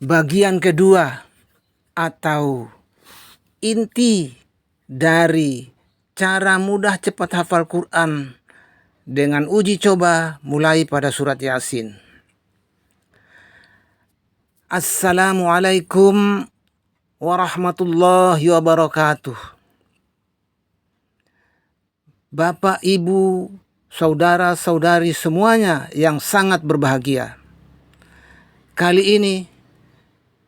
bagian kedua atau inti dari cara mudah cepat hafal Quran dengan uji coba mulai pada surat Yasin. Assalamualaikum warahmatullahi wabarakatuh. Bapak, Ibu, saudara-saudari semuanya yang sangat berbahagia. Kali ini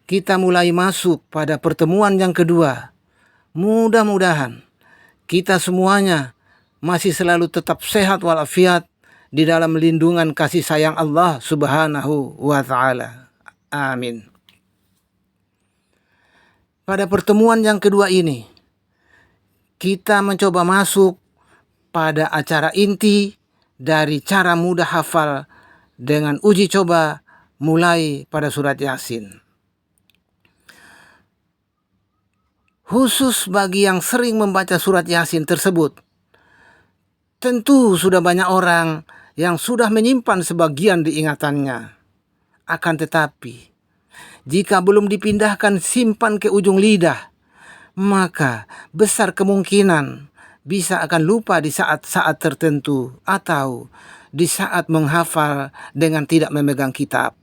kita mulai masuk pada pertemuan yang kedua. Mudah-mudahan kita semuanya masih selalu tetap sehat walafiat di dalam lindungan kasih sayang Allah Subhanahu wa Ta'ala. Amin. Pada pertemuan yang kedua ini, kita mencoba masuk pada acara inti dari cara mudah hafal dengan uji coba mulai pada surat Yasin. Khusus bagi yang sering membaca surat Yasin tersebut, tentu sudah banyak orang yang sudah menyimpan sebagian di ingatannya. Akan tetapi, jika belum dipindahkan simpan ke ujung lidah, maka besar kemungkinan bisa akan lupa di saat-saat tertentu atau di saat menghafal dengan tidak memegang kitab.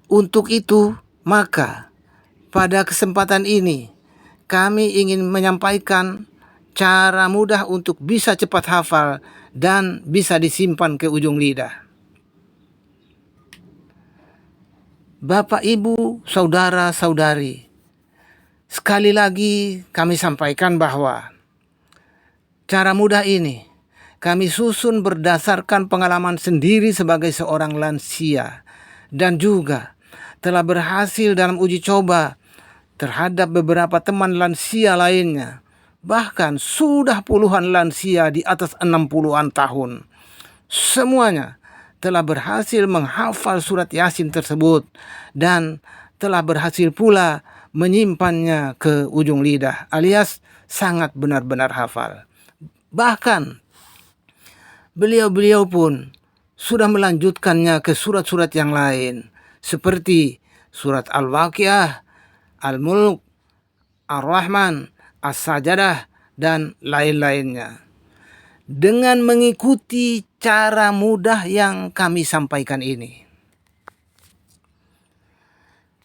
Untuk itu, maka pada kesempatan ini kami ingin menyampaikan cara mudah untuk bisa cepat hafal dan bisa disimpan ke ujung lidah. Bapak, Ibu, saudara-saudari, sekali lagi kami sampaikan bahwa cara mudah ini kami susun berdasarkan pengalaman sendiri sebagai seorang lansia dan juga telah berhasil dalam uji coba terhadap beberapa teman lansia lainnya. Bahkan sudah puluhan lansia di atas 60-an tahun. Semuanya telah berhasil menghafal surat Yasin tersebut dan telah berhasil pula menyimpannya ke ujung lidah alias sangat benar-benar hafal. Bahkan beliau-beliau pun sudah melanjutkannya ke surat-surat yang lain seperti surat Al-Waqiah, Al-Mulk, Ar-Rahman, As-Sajadah, dan lain-lainnya. Dengan mengikuti cara mudah yang kami sampaikan ini.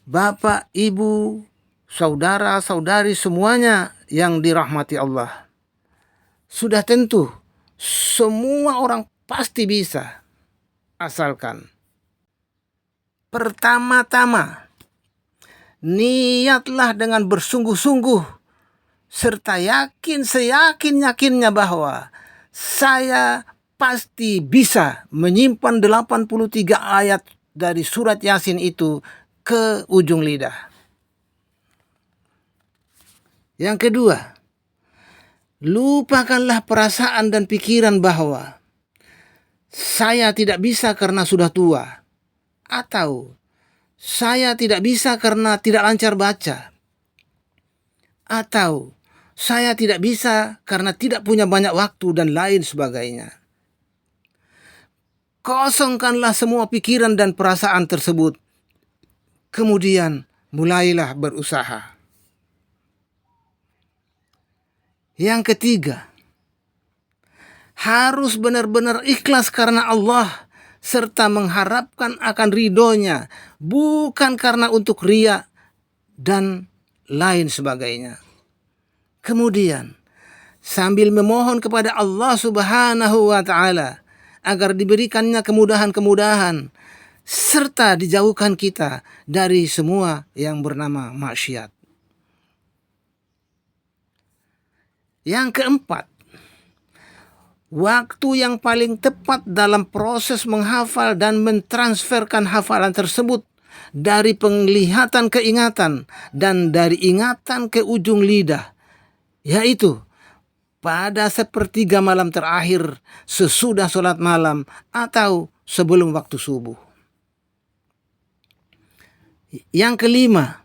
Bapak, Ibu, saudara-saudari semuanya yang dirahmati Allah. Sudah tentu semua orang pasti bisa, asalkan pertama-tama niatlah dengan bersungguh-sungguh serta seyakin-yakinnya bahwa saya pasti bisa menyimpan 83 ayat dari surat Yasin itu ke ujung lidah. Yang kedua, lupakanlah perasaan dan pikiran bahwa saya tidak bisa karena sudah tua, atau saya tidak bisa karena tidak lancar baca, atau saya tidak bisa karena tidak punya banyak waktu dan lain sebagainya. Kosongkanlah semua pikiran dan perasaan tersebut. Kemudian mulailah berusaha. Yang ketiga, harus benar-benar ikhlas karena Allah serta mengharapkan akan ridhonya, bukan karena untuk riya dan lain sebagainya. Kemudian, sambil memohon kepada Allah Subhanahu wa Ta'ala agar diberikannya kemudahan-kemudahan serta dijauhkan kita dari semua yang bernama maksiat. Yang keempat, waktu yang paling tepat dalam proses menghafal dan mentransferkan hafalan tersebut dari penglihatan ke ingatan dan dari ingatan ke ujung lidah, yaitu pada sepertiga malam terakhir sesudah sholat malam atau sebelum waktu subuh. Yang kelima,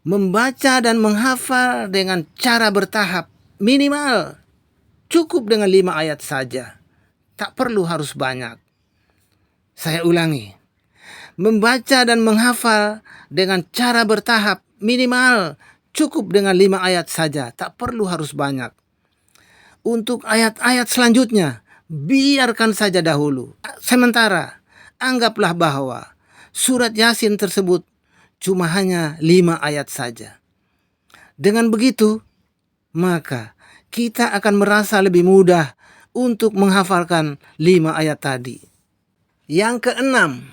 membaca dan menghafal dengan cara bertahap, minimal cukup dengan 5 ayat saja. Tak perlu harus banyak. Saya ulangi. membaca dan menghafal dengan cara bertahap, minimal cukup dengan 5 ayat saja, tak perlu harus banyak. Untuk ayat-ayat selanjutnya, biarkan saja dahulu. Sementara, anggaplah bahwa surat Yasin tersebut cuma hanya 5 ayat saja. Dengan begitu, maka kita akan merasa lebih mudah untuk menghafalkan 5 ayat tadi. Yang keenam,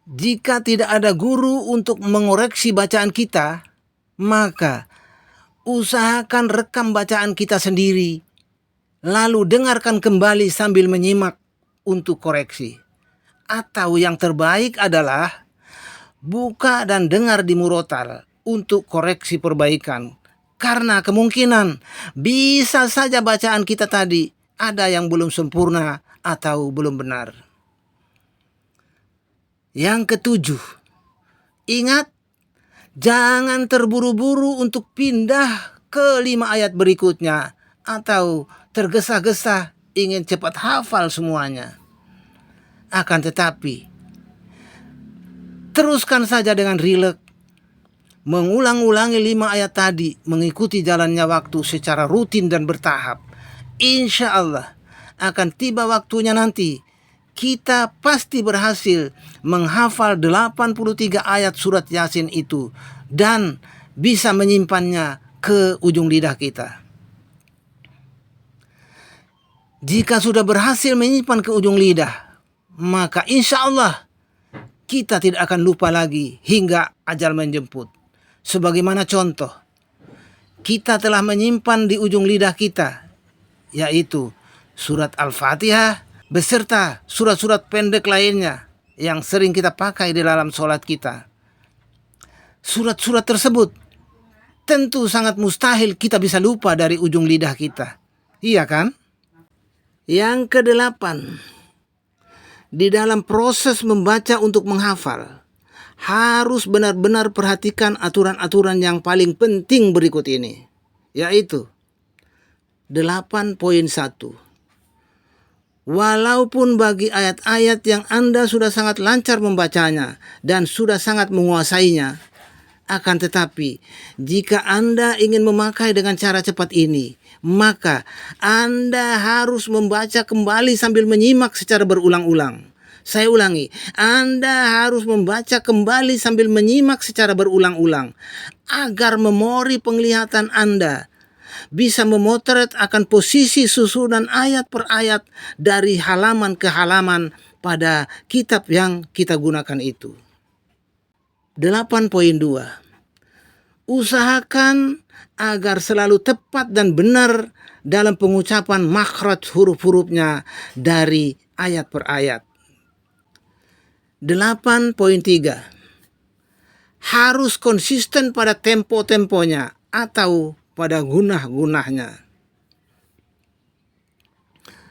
jika tidak ada guru untuk mengoreksi bacaan kita, maka usahakan rekam bacaan kita sendiri, lalu dengarkan kembali sambil menyimak untuk koreksi. Atau yang terbaik adalah buka dan dengar di murotal untuk koreksi perbaikan. Karena kemungkinan bisa saja bacaan kita tadi ada yang belum sempurna atau belum benar. Yang ketujuh, ingat, jangan terburu-buru untuk pindah ke 5 ayat berikutnya atau tergesa-gesa ingin cepat hafal semuanya. Akan tetapi, teruskan saja dengan rileks, mengulang-ulangi 5 ayat tadi, mengikuti jalannya waktu secara rutin dan bertahap. Insya Allah akan tiba waktunya nanti kita pasti berhasil menghafal 83 ayat surat Yasin itu dan bisa menyimpannya ke ujung lidah kita. Jika sudah berhasil menyimpan ke ujung lidah, maka insya Allah kita tidak akan lupa lagi hingga ajal menjemput. Sebagaimana contoh, kita telah menyimpan di ujung lidah kita, yaitu surat Al-Fatihah beserta surat-surat pendek lainnya yang sering kita pakai di dalam sholat kita. Surat-surat tersebut tentu sangat mustahil kita bisa lupa dari ujung lidah kita. Iya kan? Yang kedelapan, di dalam proses membaca untuk menghafal, harus benar-benar perhatikan aturan-aturan yang paling penting berikut ini, yaitu 8.1. Walaupun bagi ayat-ayat yang Anda sudah sangat lancar membacanya dan sudah sangat menguasainya, akan tetapi jika Anda ingin memakai dengan cara cepat ini, maka Anda harus membaca kembali sambil menyimak secara berulang-ulang. Saya ulangi, Anda harus membaca kembali sambil menyimak secara berulang-ulang agar memori penglihatan Anda bisa memotret akan posisi susunan ayat per ayat dari halaman ke halaman pada kitab yang kita gunakan itu. 8.2. Usahakan agar selalu tepat dan benar dalam pengucapan makhraj huruf-hurufnya dari ayat per ayat. 8.3. Harus konsisten pada tempo-temponya atau pada gunah-gunahnya.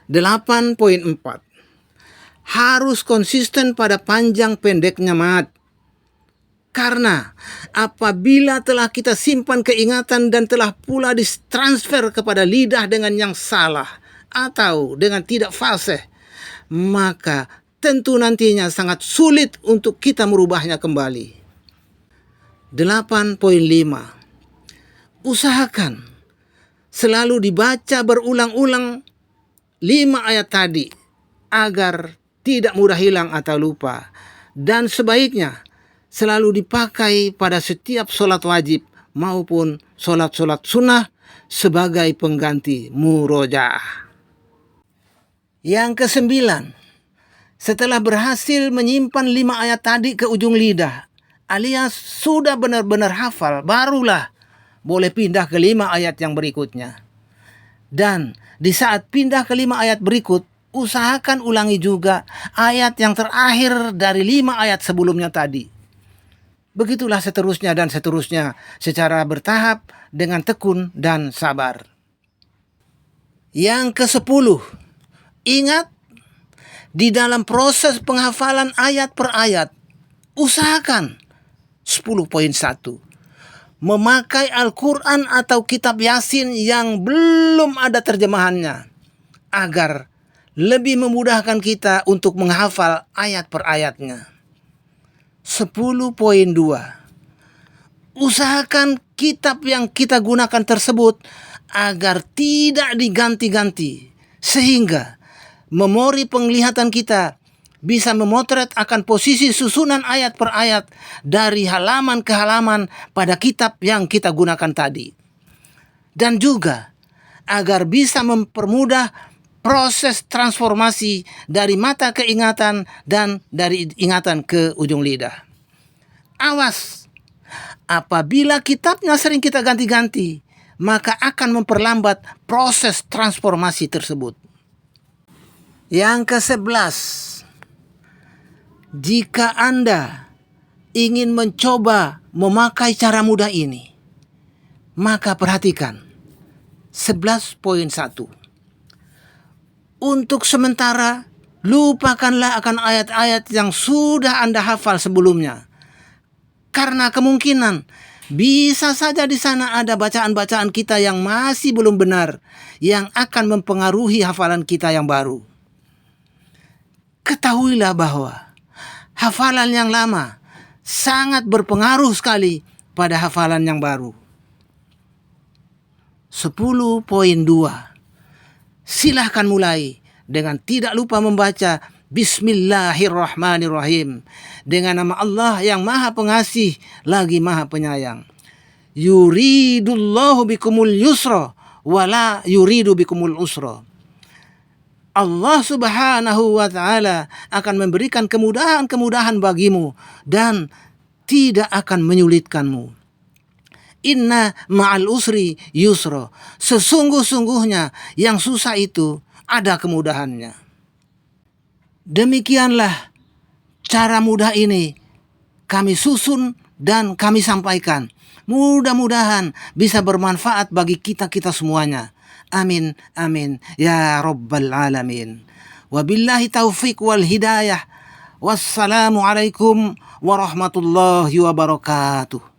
8.4. Harus konsisten pada panjang pendeknya mad. Karena apabila telah kita simpan keingatan dan telah pula ditransfer kepada lidah dengan yang salah atau dengan tidak fasih, maka tentu nantinya sangat sulit untuk kita merubahnya kembali. 8.5. Usahakan selalu dibaca berulang-ulang 5 ayat tadi agar tidak mudah hilang atau lupa, dan sebaiknya selalu dipakai pada setiap sholat wajib maupun sholat-sholat sunnah sebagai pengganti murojaah. Yang kesembilan, setelah berhasil menyimpan 5 ayat tadi ke ujung lidah alias sudah benar-benar hafal, barulah boleh pindah ke 5 ayat yang berikutnya. Dan di saat pindah ke 5 ayat berikut, usahakan ulangi juga ayat yang terakhir dari 5 ayat sebelumnya tadi. Begitulah seterusnya dan seterusnya secara bertahap dengan tekun dan sabar. Yang ke-10, ingat, di dalam proses penghafalan ayat per ayat, usahakan 10.1. Memakai Al-Quran atau kitab Yasin yang belum ada terjemahannya agar lebih memudahkan kita untuk menghafal ayat per ayatnya. 10.2. Usahakan kitab yang kita gunakan tersebut agar tidak diganti-ganti, sehingga memori penglihatan kita bisa memotret akan posisi susunan ayat per ayat dari halaman ke halaman pada kitab yang kita gunakan tadi. Dan juga agar bisa mempermudah proses transformasi dari mata ke ingatan dan dari ingatan ke ujung lidah. Awas, apabila kitabnya sering kita ganti-ganti, maka akan memperlambat proses transformasi tersebut. Yang ke-11, jika Anda ingin mencoba memakai cara mudah ini, maka perhatikan 11.1. Untuk sementara, lupakanlah akan ayat-ayat yang sudah Anda hafal sebelumnya. Karena kemungkinan bisa saja di sana ada bacaan-bacaan kita yang masih belum benar, yang akan mempengaruhi hafalan kita yang baru. Ketahuilah bahwa hafalan yang lama sangat berpengaruh sekali pada hafalan yang baru. 10.2. Silahkan mulai dengan tidak lupa membaca Bismillahirrahmanirrahim, dengan nama Allah yang Maha Pengasih lagi Maha Penyayang. Yuridullahu bikumul yusra wala yuridu bikumul usra. Allah Subhanahu wa ta'ala akan memberikan kemudahan-kemudahan bagimu dan tidak akan menyulitkanmu. Inna ma'al usri yusra. Sesungguh-sungguhnya yang susah itu ada kemudahannya. Demikianlah cara mudah ini kami susun dan kami sampaikan. Mudah-mudahan bisa bermanfaat bagi kita semuanya. Amin, amin, ya Rabbal Alamin. Wabillahi taufiq wal hidayah. Wassalamualaikum warahmatullahi wabarakatuh.